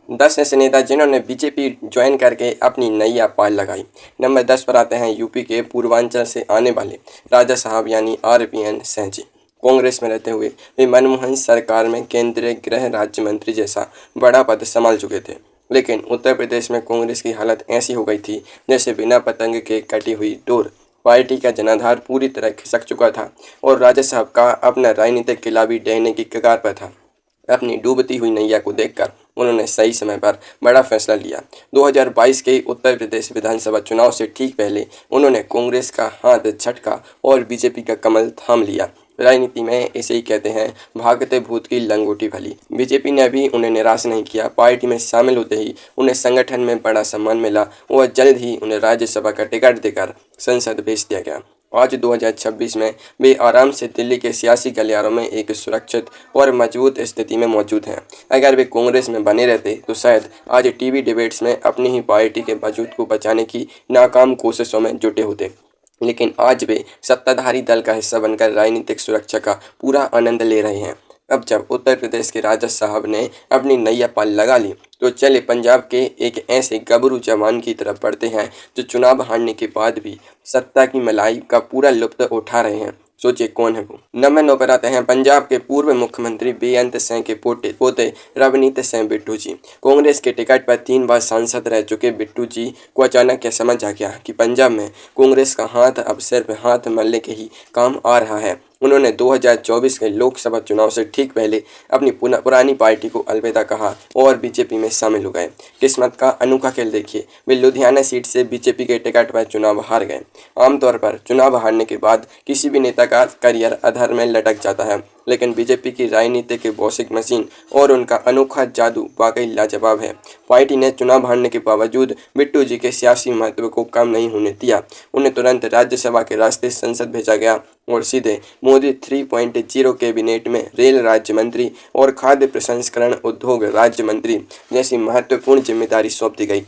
10 ऐसे नेता जिन्होंने बीजेपी ज्वाइन करके अपनी नैया पार लगाई। नंबर 10 पर आते हैं यूपी के पूर्वांचल से आने वाले राजा साहब यानी RPN सिंह जी। कांग्रेस में रहते हुए वे मनमोहन सरकार में केंद्रीय गृह राज्य मंत्री जैसा बड़ा पद संभाल चुके थे। लेकिन उत्तर प्रदेश में कांग्रेस की हालत ऐसी हो गई थी जैसे बिना पतंग के कटी हुई डोर। पार्टी का जनाधार पूरी तरह खिसक चुका था और राजा साहब का अपना राजनीतिक किला भी ढहने की कगार पर था। अपनी डूबती हुई नैया को देखकर उन्होंने सही समय पर बड़ा फैसला लिया। 2022 के उत्तर प्रदेश विधानसभा चुनाव से ठीक पहले उन्होंने कांग्रेस का हाथ झटका और बीजेपी का कमल थाम लिया। राजनीति में इसे ही कहते हैं भागते भूत की लंगोटी भली। बीजेपी ने भी उन्हें निराश नहीं किया। पार्टी में शामिल होते ही उन्हें संगठन में बड़ा सम्मान मिला और जल्द ही उन्हें राज्यसभा का टिकट देकर संसद भेज दिया गया। आज 2026 में वे आराम से दिल्ली के सियासी गलियारों में एक सुरक्षित और मजबूत स्थिति में मौजूद हैं। अगर वे कांग्रेस में बने रहते तो शायद आज टीवी डिबेट्स में अपनी ही पार्टी के वजूद को बचाने की नाकाम कोशिशों में जुटे होते। लेकिन आज वे सत्ताधारी दल का हिस्सा बनकर राजनीतिक सुरक्षा का पूरा आनंद ले रहे हैं। अब जब उत्तर प्रदेश के राजा साहब ने अपनी नैया पाल लगा ली तो चले पंजाब के एक ऐसे गबरू जवान की तरफ बढ़ते हैं जो चुनाव हारने के बाद भी सत्ता की मलाई का पूरा लुत्फ उठा रहे हैं। सोचिए कौन है वो। नंबर 9 पर आते हैं पंजाब के पूर्व मुख्यमंत्री बेअंत सिंह के पोते रवनीत सिंह बिट्टू जी। कांग्रेस के टिकट पर 3 बार सांसद रह चुके बिट्टू जी को अचानक यह समझ आ गया कि पंजाब में कांग्रेस का हाथ अब सिर्फ हाथ मलने के ही काम आ रहा है। उन्होंने 2024 के लोकसभा चुनाव से ठीक पहले अपनी पुरानी पार्टी को अलविदा कहा और बीजेपी में शामिल हो गए। किस्मत का अनोखा खेल देखिए, वे लुधियाना सीट से बीजेपी के टिकट पर चुनाव हार गए। आमतौर पर चुनाव हारने के बाद किसी भी नेता का करियर अधर में लटक जाता है, लेकिन बीजेपी की राजनीति की वॉशिंग मशीन और उनका अनोखा जादू वाकई लाजवाब है। पार्टी ने चुनाव हारने के बावजूद बिट्टू जी के सियासी महत्व को कम नहीं होने दिया। उन्हें तुरंत राज्यसभा के रास्ते संसद भेजा गया और सीधे मोदी 3.0 कैबिनेट में रेल राज्य मंत्री और खाद्य प्रसंस्करण उद्योग राज्य मंत्री जैसी महत्वपूर्ण जिम्मेदारी सौंप दी गई।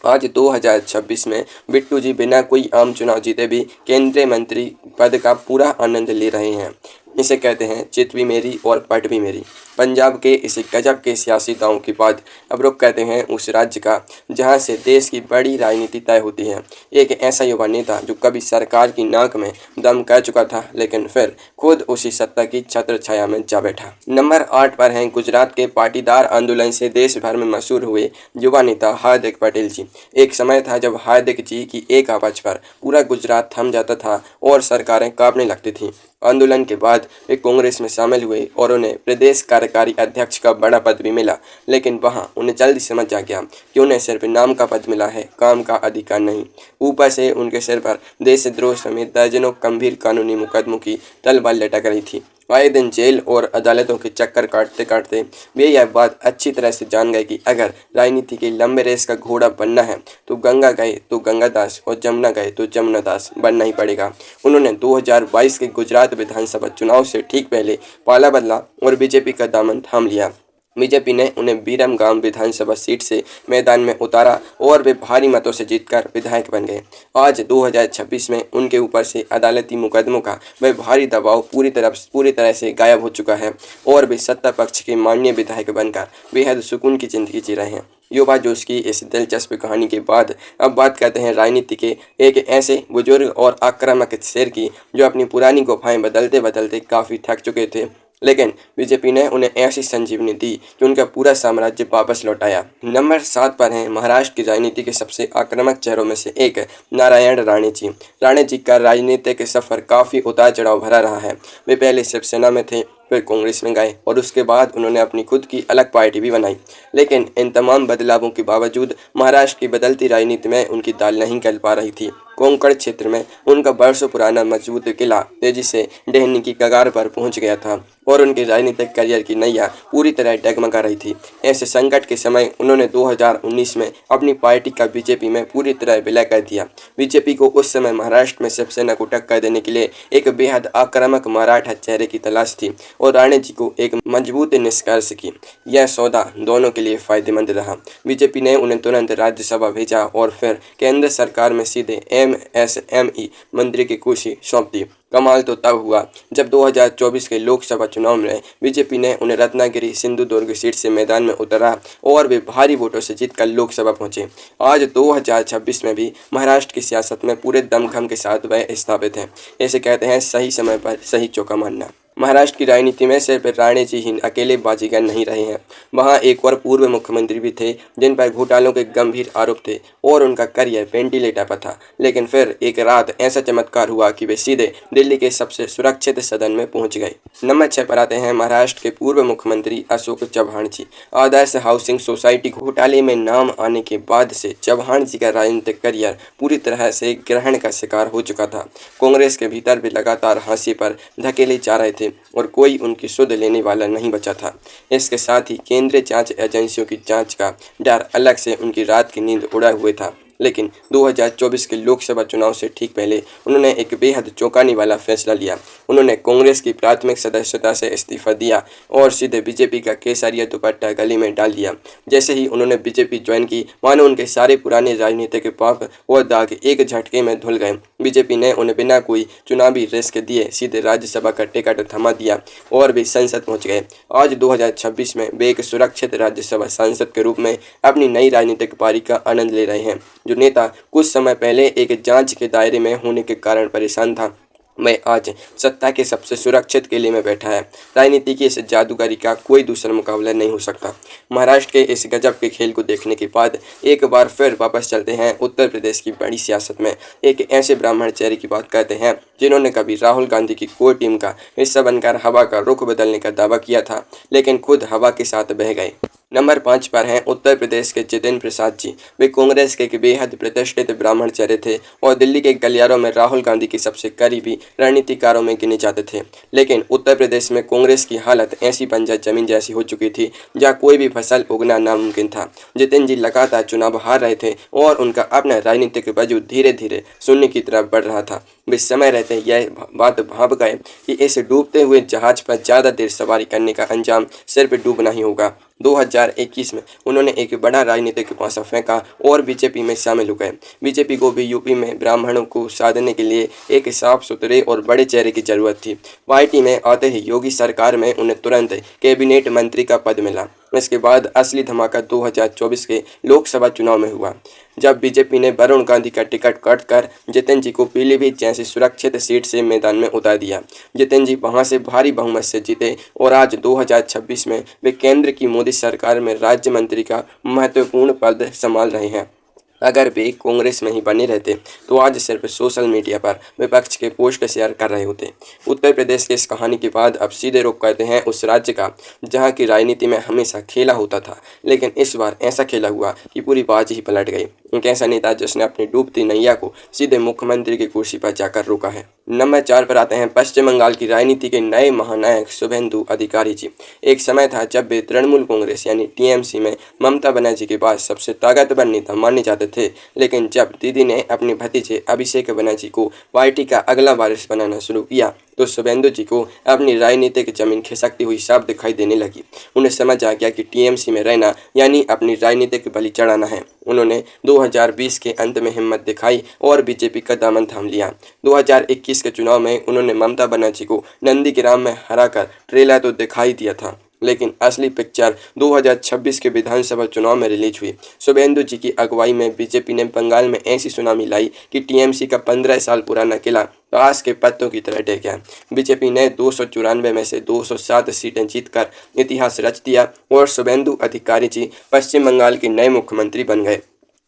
आज 2026 में बिट्टू जी बिना कोई आम चुनाव जीते भी केंद्रीय मंत्री पद का पूरा आनंद ले रहे हैं। इसे कहते हैं चित भी मेरी और पट भी मेरी। पंजाब के इस गजब के सियासी दांव के बाद अब रुख कहते हैं उस राज्य का जहां से देश की बड़ी राजनीति तय होती है। एक ऐसा युवा नेता जो कभी सरकार की नाक में दम कर चुका था लेकिन फिर खुद उसी सत्ता की छत्र छाया में जा बैठा। नंबर 8 पर हैं गुजरात के पाटीदार आंदोलन से देश भर में मशहूर हुए युवा नेता हार्दिक पटेल जी। एक समय था जब हार्दिक जी की एक आवाज पर पूरा गुजरात थम जाता था और सरकारें कांपने लगती थीं। आंदोलन के बाद वे कांग्रेस में शामिल हुए और उन्हें प्रदेश कार्यकारी अध्यक्ष का बड़ा पद भी मिला, लेकिन वहां उन्हें जल्दी समझ आ गया कि उन्हें सिर्फ नाम का पद मिला है, काम का अधिकार नहीं। ऊपर से उनके सिर पर देशद्रोह समेत दर्जनों गंभीर कानूनी मुकदमों की तलवार लटक रही थी। आए दिन जेल और अदालतों के चक्कर काटते काटते वे यह बात अच्छी तरह से जान गए कि अगर राजनीति के लंबे रेस का घोड़ा बनना है तो गंगा गए तो गंगादास और जमुना गए तो जमुनादास बनना ही पड़ेगा। उन्होंने 2022 के गुजरात विधानसभा चुनाव से ठीक पहले पाला बदला और बीजेपी का दामन थाम लिया। बीजेपी ने उन्हें बीरमगाम विधानसभा सीट से मैदान में उतारा और वे भारी मतों से जीतकर विधायक बन गए। आज 2026 में उनके ऊपर से अदालती मुकदमों का वह भारी दबाव पूरी तरह से गायब हो चुका है और वे सत्ता पक्ष के माननीय विधायक बनकर बेहद सुकून की जिंदगी जी रहे हैं। युवा जोश की इस दिलचस्प कहानी के बाद अब बात करते हैं राजनीति के एक ऐसे बुजुर्ग और आक्रामक शेर की जो अपनी पुरानी गुफाएं बदलते बदलते काफ़ी थक चुके थे, लेकिन बीजेपी ने उन्हें ऐसी संजीवनी दी कि उनका पूरा साम्राज्य वापस लौटाया। नंबर 7 पर हैं महाराष्ट्र की राजनीति के सबसे आक्रामक चेहरों में से एक नारायण राणे जी। राणे जी का राजनीतिक सफर काफ़ी उतार चढ़ाव भरा रहा है। वे पहले शिवसेना में थे, फिर कांग्रेस में गए और उसके बाद उन्होंने अपनी खुद की अलग पार्टी भी बनाई। लेकिन इन तमाम बदलावों के बावजूद महाराष्ट्र की बदलती राजनीति में उनकी दाल नहीं गल पा रही थी। कोंकण क्षेत्र में उनका वर्षों पुराना मजबूत किला तेजी से ढहने की कगार पर पहुंच गया था और उनके राजनीतिक करियर की नैया पूरी तरह डगमगा रही थी। ऐसे संकट के समय उन्होंने 2019 में अपनी पार्टी का बीजेपी में पूरी तरह विलय कर दिया। बीजेपी को उस समय महाराष्ट्र में शिवसेना को टक्कर देने के लिए एक बेहद आक्रामक मराठा चेहरे की तलाश थी और राणे जी को एक मजबूत निष्कर्ष की। यह सौदा दोनों के लिए फायदेमंद रहा। बीजेपी ने उन्हें तुरंत राज्यसभा भेजा और फिर केंद्र सरकार में सीधे MSME मंत्री की कुर्सी सौंप दी। कमाल तो तब हुआ जब 2024 के लोकसभा चुनाव में बीजेपी ने उन्हें रत्नागिरी सिंधुदुर्ग सीट से मैदान में उतारा और वे भारी वोटों से जीतकर लोकसभा पहुंचे। आज 2026 में भी महाराष्ट्र की सियासत में पूरे दमखम के साथ वह स्थापित हैं। इसे कहते हैं सही समय पर सही चौका मारना। महाराष्ट्र की राजनीति में सिर्फ राणे जी ही अकेले बाजीगर नहीं रहे हैं, वहाँ एक और पूर्व मुख्यमंत्री भी थे जिन पर घोटालों के गंभीर आरोप थे और उनका करियर वेंटिलेटर पर था। लेकिन फिर एक रात ऐसा चमत्कार हुआ कि वे सीधे दिल्ली के सबसे सुरक्षित सदन में पहुंच गए। नंबर 6 पर आते हैं महाराष्ट्र के पूर्व मुख्यमंत्री अशोक चव्हाण जी। आदर्श हाउसिंग सोसाइटी घोटाले में नाम आने के बाद से चव्हाण जी का राजनीतिक करियर पूरी तरह से ग्रहण का शिकार हो चुका था। कांग्रेस के भीतर भी लगातार हाशिए पर धकेले जा रहे थे और कोई उनकी सुध लेने वाला नहीं बचा था। इसके साथ ही केंद्रीय जांच एजेंसियों की जांच का डर अलग से उनकी रात की नींद उड़ाए हुए था। लेकिन 2024 के लोकसभा चुनाव से ठीक पहले उन्होंने एक बेहद चौंकाने वाला फैसला लिया। उन्होंने कांग्रेस की प्राथमिक सदस्यता से इस्तीफा दिया और सीधे बीजेपी का केसरिया दुपट्टा गले में डाल दिया। जैसे ही उन्होंने बीजेपी ज्वाइन की, मानो उनके सारे पुराने राजनीतिक पाप और दाग एक झटके में धुल गए। बीजेपी ने उन्हें बिना कोई चुनावी रिस्क दिए सीधे राज्यसभा का टिकट थमा दिया और वे संसद पहुंच गए। आज 2026 में वे एक सुरक्षित राज्यसभा सांसद के रूप में अपनी नई राजनीतिक पारी का आनंद ले रहे हैं। जो नेता कुछ समय पहले एक जांच के दायरे में होने के कारण परेशान था, मैं आज सत्ता के सबसे सुरक्षित किले में बैठा है। राजनीति की इस जादूगरी का कोई दूसरा मुकाबला नहीं हो सकता। महाराष्ट्र के इस गजब के खेल को देखने के बाद एक बार फिर वापस चलते हैं उत्तर प्रदेश की बड़ी सियासत में। एक ऐसे ब्राह्मण चेहरे की बात करते हैं जिन्होंने कभी राहुल गांधी की कोर टीम का हिस्सा बनकर हवा का रुख बदलने का दावा किया था, लेकिन खुद हवा के साथ बह गए। नंबर 5 पर हैं उत्तर प्रदेश के जितेंद्र प्रसाद जी। वे कांग्रेस के एक बेहद प्रतिष्ठित ब्राह्मण चेहरे थे और दिल्ली के गलियारों में राहुल गांधी के सबसे करीबी रणनीतिकारों में गिने जाते थे। लेकिन उत्तर प्रदेश में कांग्रेस की हालत ऐसी बंजर जमीन जैसी हो चुकी थी जहां कोई भी फसल उगना नामुमकिन था। जितेंद्र जी लगातार चुनाव हार रहे थे और उनका अपना राजनीतिक वजूद धीरे धीरे शून्य की तरफ बढ़ रहा था। वे समय रहते यह बात भांप गए कि इस डूबते हुए जहाज पर ज़्यादा देर सवारी करने का अंजाम सिर्फ डूबना ही होगा। 2021 में उन्होंने एक बड़ा राजनीतिक पासा फेंका और बीजेपी में शामिल हो गए। बीजेपी को भी यूपी में ब्राह्मणों को साधने के लिए एक साफ सुथरे और बड़े चेहरे की जरूरत थी। पार्टी में आते ही योगी सरकार में उन्हें तुरंत कैबिनेट मंत्री का पद मिला। इसके बाद असली धमाका 2024 के लोकसभा चुनाव में हुआ, जब बीजेपी ने वरुण गांधी का टिकट काटकर जितेंद्र जी को पीलीभीत जैसी सुरक्षित सीट से मैदान में उतार दिया। जितेंद्र जी वहां से भारी बहुमत से जीते और आज 2026 में वे केंद्र की मोदी सरकार में राज्य मंत्री का महत्वपूर्ण पद संभाल रहे हैं। अगर वे कांग्रेस में ही बने रहते तो आज सिर्फ सोशल मीडिया पर विपक्ष के पोस्ट शेयर कर रहे होते। उत्तर प्रदेश की इस कहानी के बाद अब सीधे रुख करते हैं उस राज्य का जहां की राजनीति में हमेशा खेला होता था, लेकिन इस बार ऐसा खेला हुआ कि पूरी बाजी ही पलट गई। एक ऐसा नेता जिसने अपनी डूबती नैया को सीधे मुख्यमंत्री की कुर्सी पर जाकर रोका है। नंबर 4 पर आते हैं पश्चिम बंगाल की राजनीति के नए महानायक शुभेंदु अधिकारी जी। एक समय था जब वे तृणमूल कांग्रेस यानी टीएमसी में ममता बनर्जी के बाद सबसे ताकतवर नेता माने जाते थे, लेकिन जब दीदी ने अपने भतीजे अभिषेक बनर्जी को पार्टी का अगला वारिस बनाना शुरू किया तो शुभेंदु जी को अपनी राजनीतिक जमीन खिसकती हुई साफ दिखाई देने लगी। उन्हें समझ आ गया कि टीएमसी में रहना यानी अपनी राजनीतिक बलि चढ़ाना है। उन्होंने 2020 के अंत में हिम्मत दिखाई और बीजेपी का दामन थाम लिया। 2021 के चुनाव में उन्होंने ममता बनर्जी को नंदीग्राम में हराकर ट्रेलर तो दिखाई दिया था, लेकिन असली पिक्चर 2026 के विधानसभा चुनाव में रिलीज हुई। शुभेंदु जी की अगुवाई में बीजेपी ने बंगाल में ऐसी सुनामी लाई कि टीएमसी का 15 साल पुराना किला ताश के पत्तों की तरह ढह गया। बीजेपी ने 294 में से 207 सीटें जीतकर इतिहास रच दिया और शुभेंदु अधिकारी जी पश्चिम बंगाल के नए मुख्यमंत्री बन गए।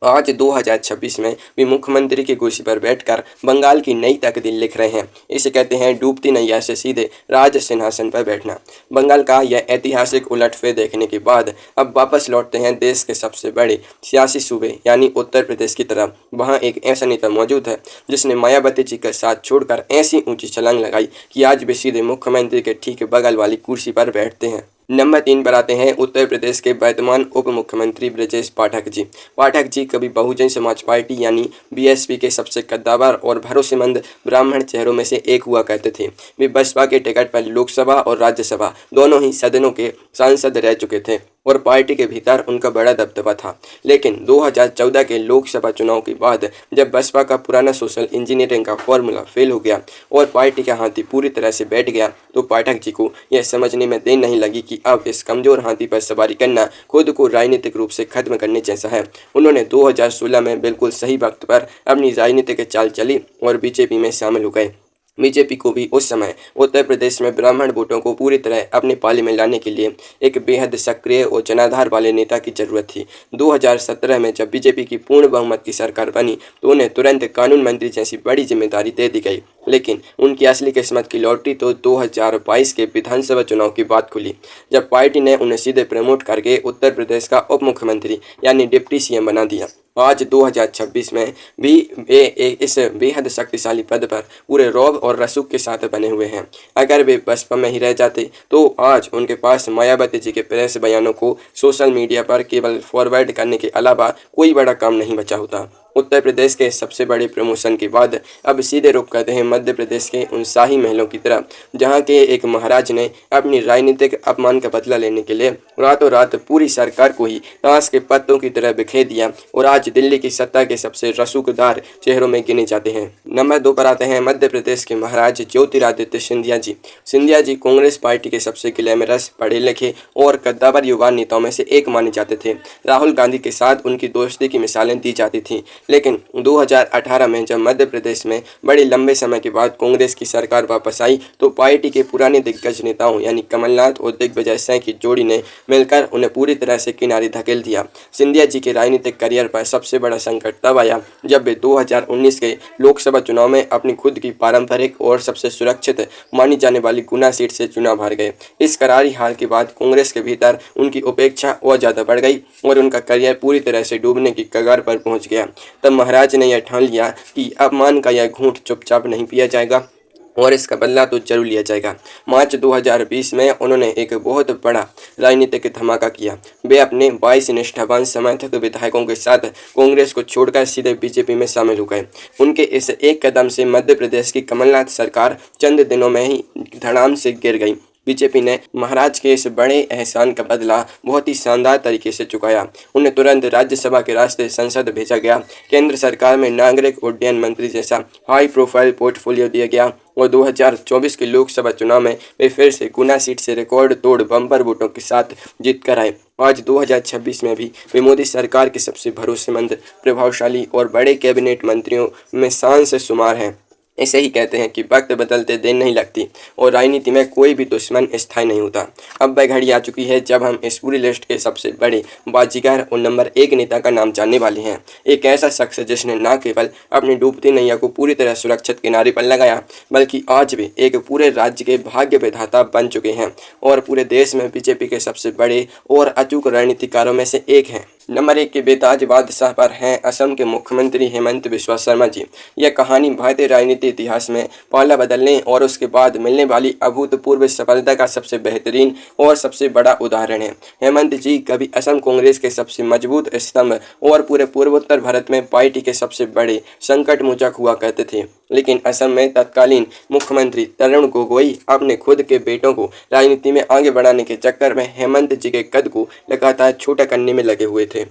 आज 2026 में भी मुख्यमंत्री की कुर्सी पर बैठकर बंगाल की नई तकदीर लिख रहे हैं। इसे कहते हैं डूबती नैया से सीधे राज सिंहासन पर बैठना। बंगाल का यह ऐतिहासिक उलटफेर देखने के बाद अब वापस लौटते हैं देश के सबसे बड़े सियासी सूबे यानी उत्तर प्रदेश की तरफ। वहाँ एक ऐसा नेता मौजूद है जिसने मायावती जी का साथ छोड़कर ऐसी ऊंची छलांग लगाई कि आज भी सीधे मुख्यमंत्री के ठीक बगल वाली कुर्सी पर बैठते हैं। नंबर 3 पर आते हैं उत्तर प्रदेश के वर्तमान उप मुख्यमंत्री ब्रजेश पाठक जी। पाठक जी कभी बहुजन समाज पार्टी यानी बीएसपी के सबसे कद्दावर और भरोसेमंद ब्राह्मण चेहरों में से एक हुआ करते थे। वे बसपा के टिकट पर लोकसभा और राज्यसभा दोनों ही सदनों के सांसद रह चुके थे और पार्टी के भीतर उनका बड़ा दबदबा था। लेकिन 2014 के लोकसभा चुनाव के बाद जब बसपा का पुराना सोशल इंजीनियरिंग का फॉर्मूला फेल हो गया और पार्टी का हाथी पूरी तरह से बैठ गया, तो पाठक जी को यह समझने में देर नहीं लगी कि अब इस कमजोर हाथी पर सवारी करना खुद को राजनीतिक रूप से खत्म करने जैसा है। उन्होंने 2016 में बिल्कुल सही वक्त पर अपनी राजनीतिक चाल चली और बीजेपी में शामिल हो गए। बीजेपी को भी उस समय उत्तर प्रदेश में ब्राह्मण वोटों को पूरी तरह अपने पाले में लाने के लिए एक बेहद सक्रिय और जनाधार वाले नेता की जरूरत थी। 2017 में जब बीजेपी की पूर्ण बहुमत की सरकार बनी तो उन्हें तुरंत कानून मंत्री जैसी बड़ी जिम्मेदारी दे दी गई, लेकिन उनकी असली किस्मत की लॉटरी तो 2022 के विधानसभा चुनाव की बात खुली, जब पार्टी ने उन्हें सीधे प्रमोट करके उत्तर प्रदेश का उप मुख्यमंत्री यानी डिप्टी सीएम बना दिया। आज 2026 में भी वे इस बेहद शक्तिशाली पद पर पूरे रौब और रसूख के साथ बने हुए हैं। अगर वे बसपा में ही रह जाते तो आज उनके पास मायावती जी के प्रेस बयानों को सोशल मीडिया पर केवल फॉरवर्ड करने के अलावा कोई बड़ा काम नहीं बचा होता। उत्तर प्रदेश के सबसे बड़े प्रमोशन के बाद अब सीधे रुख करते हैं मध्य प्रदेश के उन शाही महलों की तरफ, जहां के एक महाराज ने अपनी राजनीतिक अपमान का बदला लेने के लिए रातों रात पूरी सरकार को ही ताश के पत्तों की तरह बिखेर दिया और आज दिल्ली की सत्ता के सबसे रसूखदार चेहरों में गिने जाते हैं। नंबर 2 पर आते हैं मध्य प्रदेश के महाराज ज्योतिरादित्य सिंधिया जी। सिंधिया जी कांग्रेस पार्टी के सबसे ग्लैमरस, पढ़े लिखे और कद्दावर युवा नेताओं में से एक माने जाते थे। राहुल गांधी के साथ उनकी दोस्ती की मिसालें दी जाती थी, लेकिन 2018 में जब मध्य प्रदेश में बड़े लंबे समय के बाद कांग्रेस की सरकार वापस आई तो पार्टी के पुराने दिग्गज नेताओं यानी कमलनाथ और दिग्विजय सिंह की जोड़ी ने मिलकर उन्हें पूरी तरह से किनारे धकेल दिया। सिंधिया जी के राजनीतिक करियर पर सबसे बड़ा संकट तब आया जब वे 2019 के लोकसभा चुनाव में अपनी खुद की पारंपरिक और सबसे सुरक्षित मानी जाने वाली गुना सीट से चुनाव हार गए। इस करारी हार के बाद कांग्रेस के भीतर उनकी उपेक्षा और ज्यादा बढ़ गई और उनका करियर पूरी तरह से डूबने की कगार पर पहुंच गया। तब महाराज ने यह ठान लिया कि अपमान का यह घूंट चुपचाप नहीं पिया जाएगा और इसका बदला तो जरूर लिया जाएगा। मार्च 2020 में उन्होंने एक बहुत बड़ा राजनीतिक धमाका किया। वे अपने 22 निष्ठावान समर्थक विधायकों के साथ कांग्रेस को छोड़कर सीधे बीजेपी में शामिल हो गए। उनके इस एक कदम से मध्य प्रदेश की कमलनाथ सरकार चंद दिनों में ही धड़ाम से गिर गई। बीजेपी ने महाराज के इस बड़े एहसान का बदला बहुत ही शानदार तरीके से चुकाया। उन्हें तुरंत राज्यसभा के रास्ते संसद भेजा गया। केंद्र सरकार में नागरिक उड्डयन मंत्री जैसा हाई प्रोफाइल पोर्टफोलियो दिया गया और 2024 के लोकसभा चुनाव में वे फिर से गुना सीट से रिकॉर्ड तोड़ बम्पर वोटों के साथ जीत कर आए। आज 2026 में भी वे मोदी सरकार के सबसे भरोसेमंद, प्रभावशाली और बड़े कैबिनेट मंत्रियों में शान से शुमार हैं। ऐसे ही कहते हैं कि वक्त बदलते देर नहीं लगती और राजनीति में कोई भी दुश्मन स्थायी नहीं होता। अब वह घड़ी आ चुकी है जब हम इस पूरी लिस्ट के सबसे बड़े बाजीगर और नंबर 1 नेता का नाम जानने वाले हैं। एक ऐसा शख्स जिसने न केवल अपनी डूबती नैया को पूरी तरह सुरक्षित किनारे पर लगाया, बल्कि आज भी एक पूरे राज्य के भाग्य विधाता बन चुके हैं और पूरे देश में बीजेपी के सबसे बड़े और अचूक रणनीतिकारों में से एक हैं। नंबर 1 के बेताज बादशाह पर हैं असम के मुख्यमंत्री हेमंत बिस्वा शर्मा जी। यह कहानी भारतीय राजनीति इतिहास में पाला बदलने और उसके बाद मिलने वाली अभूतपूर्व सफलता का सबसे बेहतरीन और सबसे बड़ा उदाहरण है। हेमंत जी कभी असम कांग्रेस के सबसे मजबूत स्तंभ और पूरे पूर्वोत्तर भारत में पार्टी के सबसे बड़े संकट मोचक हुआ करते थे, लेकिन असम में तत्कालीन मुख्यमंत्री तरुण गोगोई अपने खुद के बेटों को राजनीति में आगे बढ़ाने के चक्कर में हेमंत जी के कद को लगातार छोटा करने में लगे हुए थे।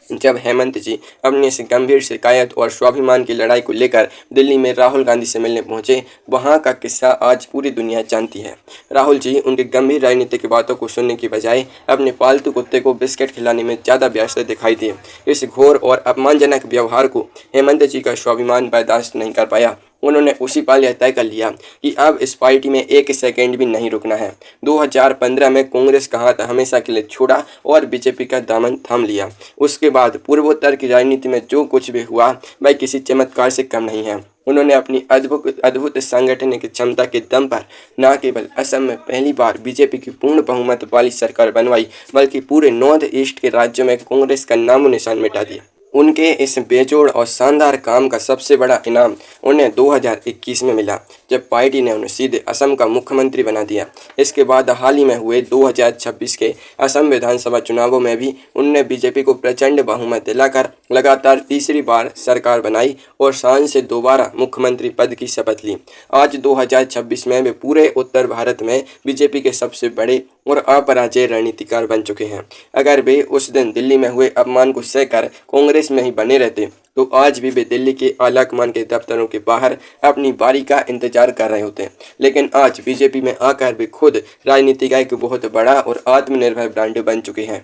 जब हेमंत जी अपनी इस गंभीर शिकायत और स्वाभिमान की लड़ाई को लेकर दिल्ली में राहुल गांधी से मिलने पहुंचे, वहां का किस्सा आज पूरी दुनिया जानती है। राहुल जी उनकी गंभीर राजनीतिक बातों को सुनने की बजाय अपने पालतू कुत्ते को बिस्किट खिलाने में ज़्यादा व्यस्त दिखाई दिए। इस घोर और अपमानजनक व्यवहार को हेमंत जी का स्वाभिमान बर्दाश्त नहीं कर पाया। उन्होंने उसी पल यह तय कर लिया कि अब इस पार्टी में एक सेकंड भी नहीं रुकना है। 2015 में कांग्रेस का हाथ हमेशा के लिए छोड़ा और बीजेपी का दामन थाम लिया। उसके बाद पूर्वोत्तर की राजनीति में जो कुछ भी हुआ वह किसी चमत्कार से कम नहीं है। उन्होंने अपनी अद्भुत संगठन की क्षमता के दम पर न केवल असम में पहली बार बीजेपी की पूर्ण बहुमत वाली सरकार बनवाई, बल्कि पूरे नॉर्थ ईस्ट के राज्यों में कांग्रेस का नामो निशान मिटा दिया। उनके इस बेजोड़ और शानदार काम का सबसे बड़ा इनाम उन्हें 2021 में मिला, जब पार्टी ने उन्हें सीधे असम का मुख्यमंत्री बना दिया। इसके बाद हाल ही में हुए 2026 के असम विधानसभा चुनावों में भी उन्होंने बीजेपी को प्रचंड बहुमत दिलाकर लगातार तीसरी बार सरकार बनाई और शान से दोबारा मुख्यमंत्री पद की शपथ ली। आज 2026 में वे पूरे उत्तर भारत में बीजेपी के सबसे बड़े और अपराजय रणनीतिकार बन चुके हैं। अगर वे उस दिन दिल्ली में हुए अपमान को सहकर कांग्रेस में ही बने रहते तो आज भी वे दिल्ली के आलाकमान के दफ्तरों के बाहर अपनी बारी का इंतजार कर रहे होते। लेकिन आज बीजेपी में आकर वे खुद राजनीति का एक बहुत बड़ा और आत्मनिर्भर ब्रांड बन चुके हैं।